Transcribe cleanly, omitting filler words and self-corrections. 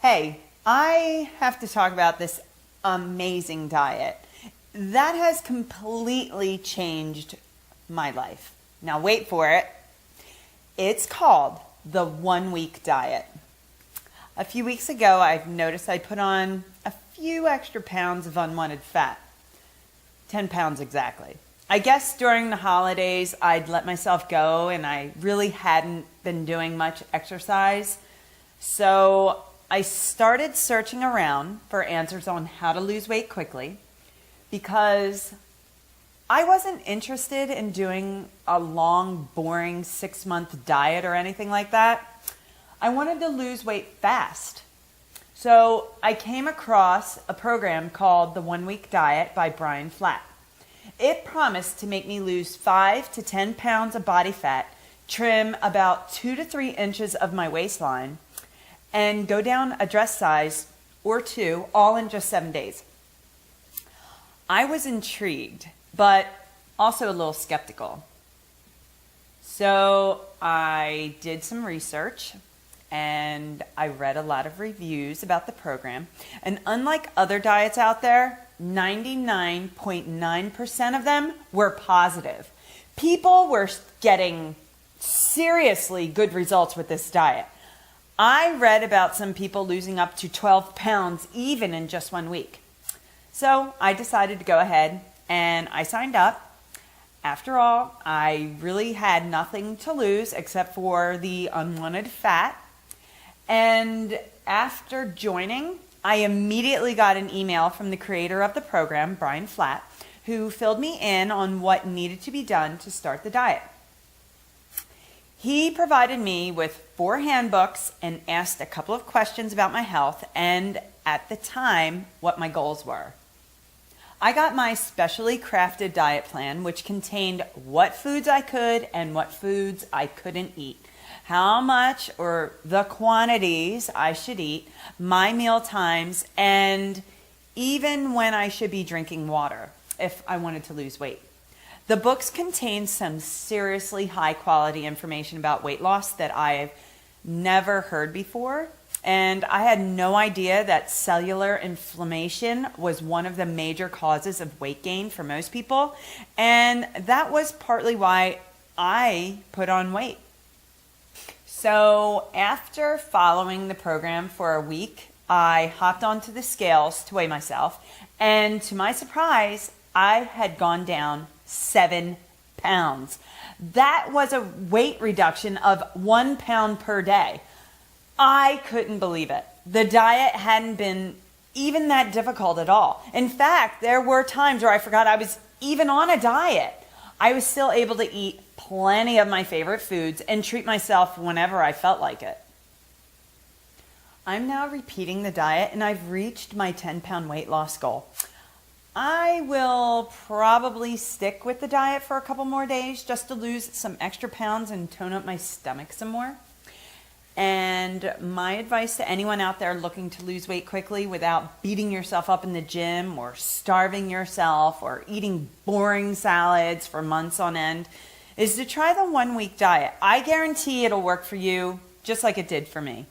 Hey, I have to talk about this amazing diet that has completely changed my life. Now wait for it. It's called the 1 week diet. A few weeks ago, I've noticed I put on a few extra pounds of unwanted fat. 10 pounds exactly. I guess during the holidays, I'd let myself go and I really hadn't been doing much exercise. So I started searching around for answers on how to lose weight quickly because I wasn't interested in doing a long, boring 6-month diet or anything like that. I wanted to lose weight fast. So I came across a program called the 1 Week Diet by Brian Flatt. It promised to make me lose 5 to 10 pounds of body fat, trim about 2 to 3 inches of my waistline, and go down a dress size or 2, all in just 7 days. I was intrigued, but also a little skeptical. So I did some research and I read a lot of reviews about the program. And unlike other diets out there, 99.9% of them were positive. People were getting seriously good results with this diet. I read about some people losing up to 12 pounds even in just 1 week. So I decided to go ahead and I signed up. After all, I really had nothing to lose except for the unwanted fat. And after joining, I immediately got an email from the creator of the program, Brian Flatt, who filled me in on what needed to be done to start the diet. He provided me with 4 handbooks and asked a couple of questions about my health and, at the time, what my goals were. I got my specially crafted diet plan, which contained what foods I could and what foods I couldn't eat, how much or the quantities I should eat, my meal times, and even when I should be drinking water if I wanted to lose weight. The books contain some seriously high quality information about weight loss that I've never heard before. And I had no idea that cellular inflammation was one of the major causes of weight gain for most people. And that was partly why I put on weight. So after following the program for a week, I hopped onto the scales to weigh myself. And to my surprise, I had gone down 7 pounds. That was a weight reduction of 1 pound per day. I couldn't believe it. The diet hadn't been even that difficult at all. In fact, there were times where I forgot I was even on a diet. I was still able to eat plenty of my favorite foods and treat myself whenever I felt like it. I'm now repeating the diet and I've reached my 10-pound weight loss goal. I will probably stick with the diet for a couple more days just to lose some extra pounds and tone up my stomach some more. And my advice to anyone out there looking to lose weight quickly without beating yourself up in the gym or starving yourself or eating boring salads for months on end is to try the 1 week diet. I guarantee it'll work for you just like it did for me.